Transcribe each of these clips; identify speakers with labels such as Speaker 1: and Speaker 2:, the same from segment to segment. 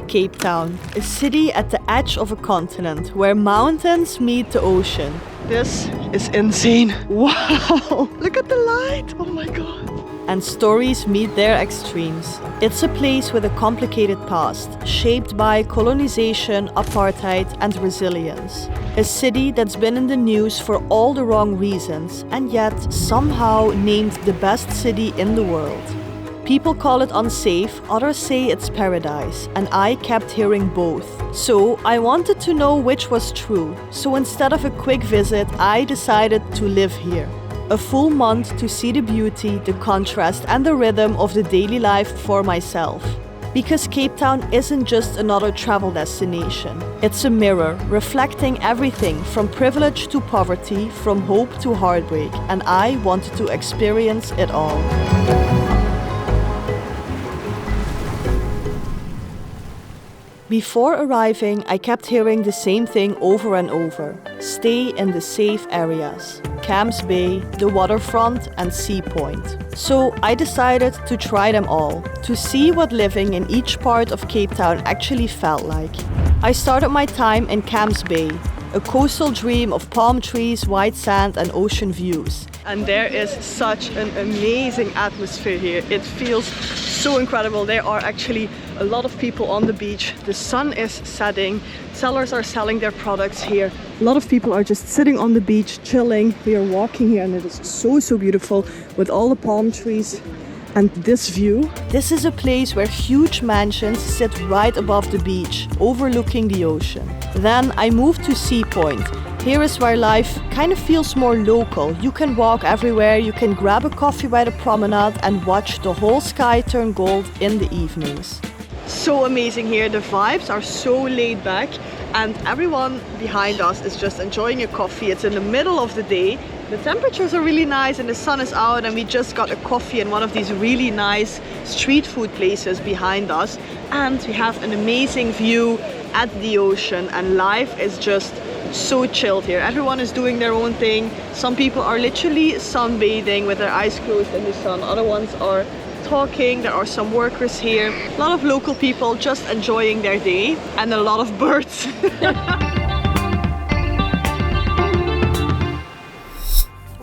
Speaker 1: Cape Town, a city at the edge of a continent where mountains meet the ocean.
Speaker 2: This is insane. Wow, look at the light. Oh my God.
Speaker 1: And stories meet their extremes. It's a place with a complicated past, shaped by colonization, apartheid, and resilience. A city that's been in the news for all the wrong reasons, and yet somehow named the best city in the world. People call it unsafe, others say it's paradise, and I kept hearing both. So I wanted to know which was true. So instead of a quick visit, I decided to live here. A full month to see the beauty, the contrast, and the rhythm of the daily life for myself. Because Cape Town isn't just another travel destination. It's a mirror, reflecting everything from privilege to poverty, from hope to heartbreak, and I wanted to experience it all. Before arriving, I kept hearing the same thing over and over. Stay in the safe areas. Camps Bay, the waterfront, and Sea Point. So I decided to try them all, to see what living in each part of Cape Town actually felt like. I started my time in Camps Bay, a coastal dream of palm trees, white sand, and ocean views.
Speaker 2: And there is such an amazing atmosphere here. It feels so incredible. There are actually a lot of people on the beach. The sun is setting. Sellers are selling their products here. A lot of people are just sitting on the beach, chilling. We are walking here and it is so beautiful with all the palm trees and this view.
Speaker 1: This is a place where huge mansions sit right above the beach, overlooking the ocean. Then I moved to Sea Point. Here is where life kind of feels more local. You can walk everywhere, you can grab a coffee by the promenade and watch the whole sky turn gold in the evenings.
Speaker 2: So amazing here. The vibes are so laid back and everyone behind us is just enjoying a coffee. It's in the middle of the day. The temperatures are really nice and the sun is out, and we just got a coffee in one of these really nice street food places behind us. And we have an amazing view at the ocean and life is just so chilled here. Everyone is doing their own thing. Some people are literally sunbathing with their eyes closed in the sun. Other ones are talking. There are some workers here. A lot of local people just enjoying their day and a lot of birds.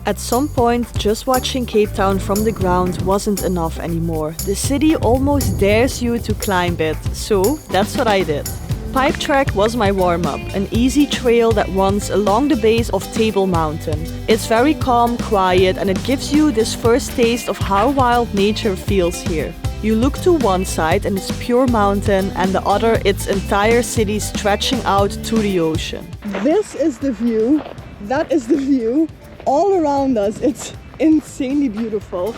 Speaker 1: At some point, just watching Cape Town from the ground wasn't enough anymore. The city almost dares you to climb it, so that's what I did. Pipe Trek was my warm-up, an easy trail that runs along the base of Table Mountain. It's very calm, quiet, and it gives you this first taste of how wild nature feels here. You look to one side and it's pure mountain, and the other its entire city stretching out to the ocean.
Speaker 2: This is the view, that is the view. All around us, it's insanely beautiful.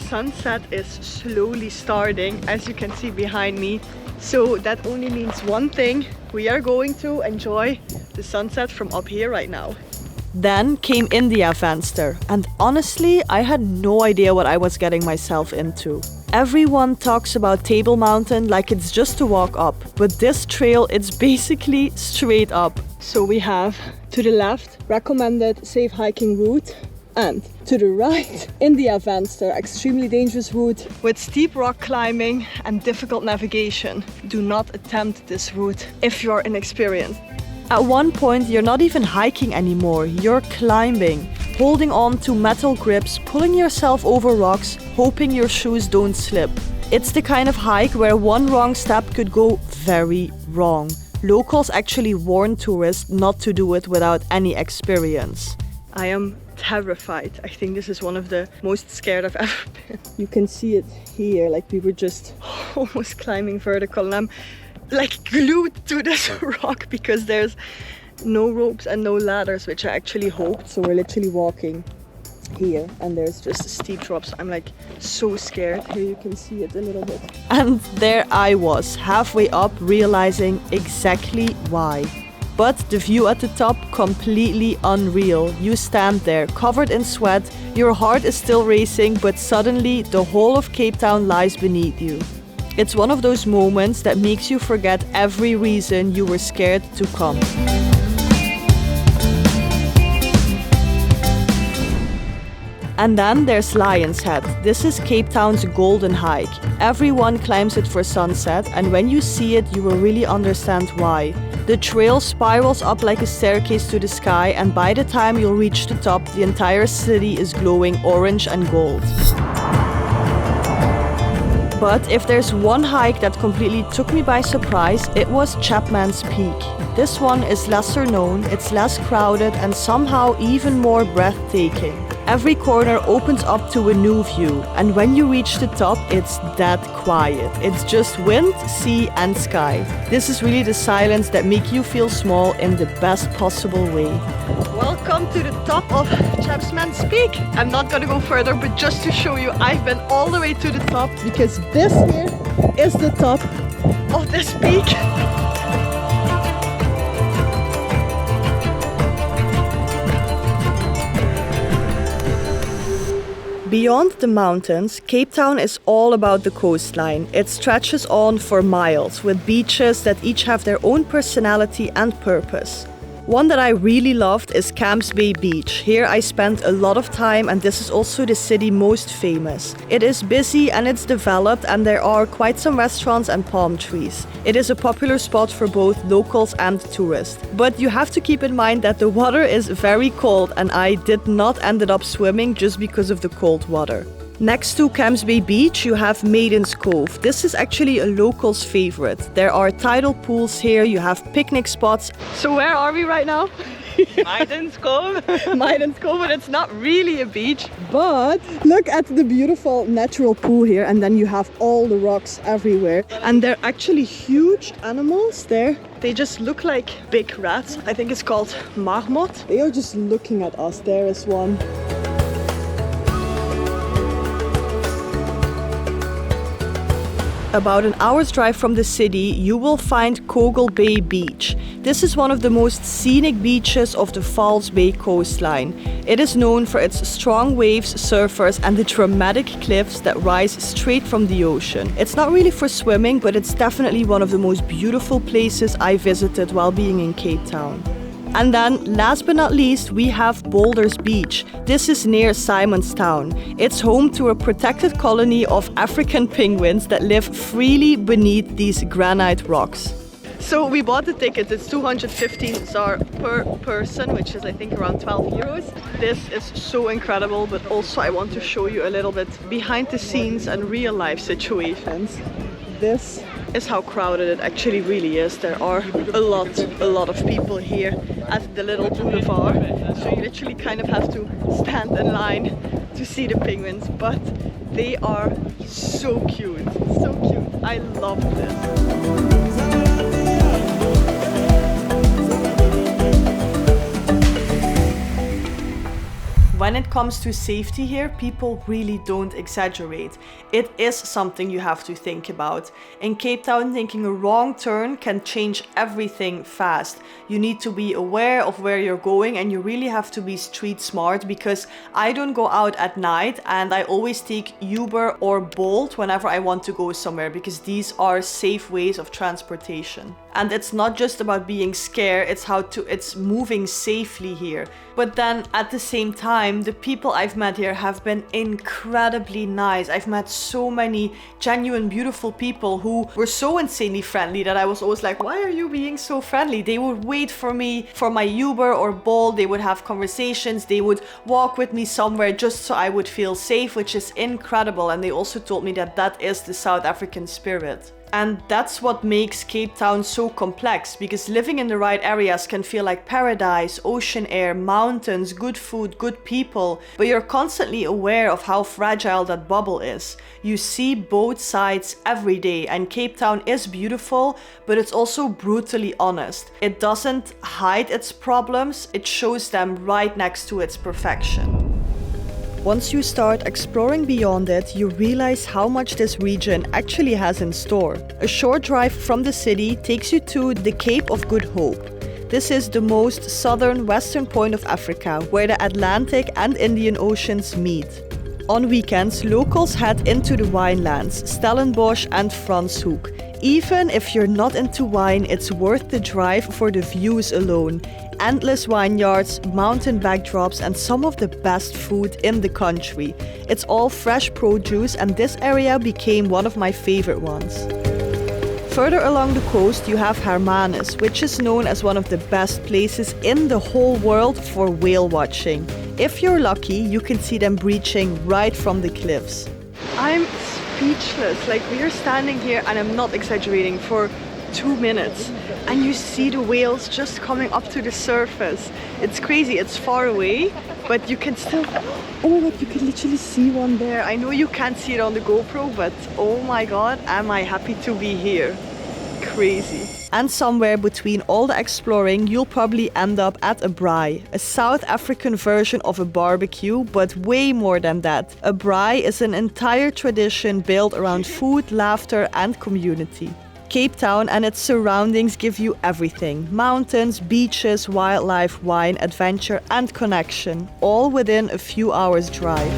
Speaker 2: Sunset is slowly starting, as you can see behind me. So that only means one thing. We are going to enjoy the sunset from up here right now.
Speaker 1: Then came India Venster, and honestly, I had no idea what I was getting myself into. Everyone talks about Table Mountain like it's just a walk up, but this trail, it's basically straight up. So we have to the left, recommended safe hiking route, and to the right, India Venster, extremely dangerous route with steep rock climbing and difficult navigation. Do not attempt this route if you are inexperienced. At one point, you're not even hiking anymore, you're climbing, holding on to metal grips, pulling yourself over rocks, hoping your shoes don't slip. It's the kind of hike where one wrong step could go very wrong. Locals actually warn tourists not to do it without any experience.
Speaker 2: I am terrified. I think this is one of the most scared I've ever been. You can see it here, like we were just almost climbing vertical, and I'm like glued to this rock because there's no ropes and no ladders, which I actually hoped. So we're literally walking here and there's just steep drops. I'm like so scared. Here you can see it a little bit.
Speaker 1: And there I was, halfway up, realizing exactly why. But the view at the top, completely unreal. You stand there, covered in sweat, your heart is still racing, but suddenly the whole of Cape Town lies beneath you. It's one of those moments that makes you forget every reason you were scared to come. And then there's Lion's Head. This is Cape Town's golden hike. Everyone climbs it for sunset, and when you see it, you will really understand why. The trail spirals up like a staircase to the sky, and by the time you'll reach the top, the entire city is glowing orange and gold. But if there's one hike that completely took me by surprise, it was Chapman's Peak. This one is lesser known, it's less crowded, and somehow even more breathtaking. Every corner opens up to a new view, and when you reach the top, it's dead quiet. It's just wind, sea, and sky. This is really the silence that makes you feel small in the best possible way.
Speaker 2: Welcome to the top of Chapman's Peak. I'm not gonna go further, but just to show you, I've been all the way to the top because this here is the top of this peak.
Speaker 1: Beyond the mountains, Cape Town is all about the coastline. It stretches on for miles, with beaches that each have their own personality and purpose. One that I really loved is Camps Bay Beach. Here I spent a lot of time, and this is also the city most famous. It is busy and it's developed, and there are quite some restaurants and palm trees. It is a popular spot for both locals and tourists. But you have to keep in mind that the water is very cold, and I did not end up swimming just because of the cold water. Next to Camps Bay Beach, you have Maiden's Cove. This is actually a local's favorite. There are tidal pools here, you have picnic spots.
Speaker 2: So where are we right now?
Speaker 3: Maiden's Cove.
Speaker 2: Maiden's Cove, but it's not really a beach. But look at the beautiful natural pool here, and then you have all the rocks everywhere. And they're actually huge animals there. They just look like big rats. I think it's called marmot. They are just looking at us. There is one.
Speaker 1: About an hour's drive from the city, you will find Kogel Bay Beach. This is one of the most scenic beaches of the False Bay coastline. It is known for its strong waves, surfers, and the dramatic cliffs that rise straight from the ocean. It's not really for swimming, but it's definitely one of the most beautiful places I visited while being in Cape Town. And then, last but not least, we have Boulders Beach. This is near Simonstown. It's home to a protected colony of African penguins that live freely beneath these granite rocks.
Speaker 2: So we bought the ticket. It's 215 ZAR per person, which is I think around 12 euros. This is so incredible, but also I want to show you a little bit behind the scenes and real life situations. This is how crowded it actually really is. There are a lot of people here at the little boulevard. So you literally kind of have to stand in line to see the penguins, but they are so cute, so cute. I love this.
Speaker 1: When it comes to safety here, people really don't exaggerate. It is something you have to think about. In Cape Town, taking a wrong turn can change everything fast. You need to be aware of where you're going, and you really have to be street smart, because I don't go out at night and I always take Uber or Bolt whenever I want to go somewhere, because these are safe ways of transportation. And it's not just about being scared, it's moving safely here. But then at the same time, the people I've met here have been incredibly nice. I've met so many genuine, beautiful people who were so insanely friendly that I was always like, why are you being so friendly? They would wait for me for my Uber or Bolt. They would have conversations. They would walk with me somewhere just so I would feel safe, which is incredible. And they also told me that that is the South African spirit. And that's what makes Cape Town so complex, because living in the right areas can feel like paradise, ocean air, mountains, good food, good people, but you're constantly aware of how fragile that bubble is. You see both sides every day, and Cape Town is beautiful, but it's also brutally honest. It doesn't hide its problems, it shows them right next to its perfection. Once you start exploring beyond it, you realize how much this region actually has in store. A short drive from the city takes you to the Cape of Good Hope. This is the most southern western point of Africa, where the Atlantic and Indian Oceans meet. On weekends, locals head into the winelands, Stellenbosch and Franshoek. Even if you're not into wine, it's worth the drive for the views alone. endless vineyards, mountain backdrops, and some of the best food in the country. It's all fresh produce, and this area became one of my favorite ones. Further along the coast, you have Hermanus, which is known as one of the best places in the whole world for whale watching. If you're lucky, you can see them breaching right from the cliffs.
Speaker 2: I'm speechless. Like, we are standing here, and I'm not exaggerating, for 2 minutes, and you see the whales just coming up to the surface. It's crazy. It's far away, but you can still... Oh, but you can literally see one there. I know you can't see it on the GoPro, but oh my god, am I happy to be here. Crazy.
Speaker 1: And somewhere between all the exploring, you'll probably end up at a braai, a South African version of a barbecue, but way more than that. A braai is an entire tradition built around food, laughter, and community. Cape Town and its surroundings give you everything: mountains, beaches, wildlife, wine, adventure, and connection, all within a few hours' drive.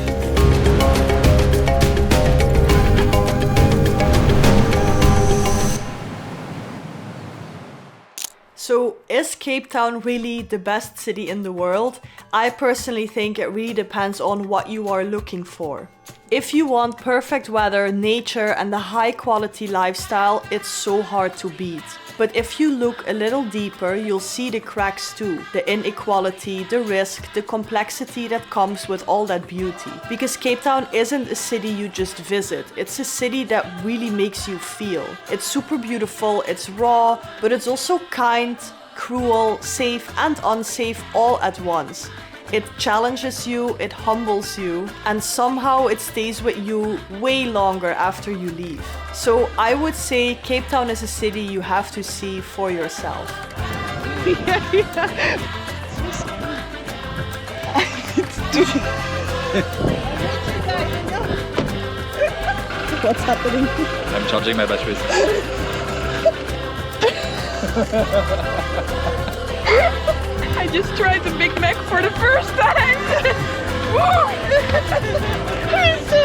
Speaker 1: So, is Cape Town really the best city in the world? I personally think it really depends on what you are looking for. If you want perfect weather, nature, and a high quality lifestyle, it's so hard to beat. But if you look a little deeper, you'll see the cracks too. The inequality, the risk, the complexity that comes with all that beauty. Because Cape Town isn't a city you just visit. It's a city that really makes you feel. It's super beautiful, it's raw, but it's also kind, cruel, safe, and unsafe all at once. It challenges you, it humbles you, and somehow it stays with you way longer after you leave. So I would say Cape Town is a city you have to see for yourself.
Speaker 2: What's happening?
Speaker 4: I'm charging my batteries.
Speaker 3: I just tried the Big Mac for the first time. Woo! It's so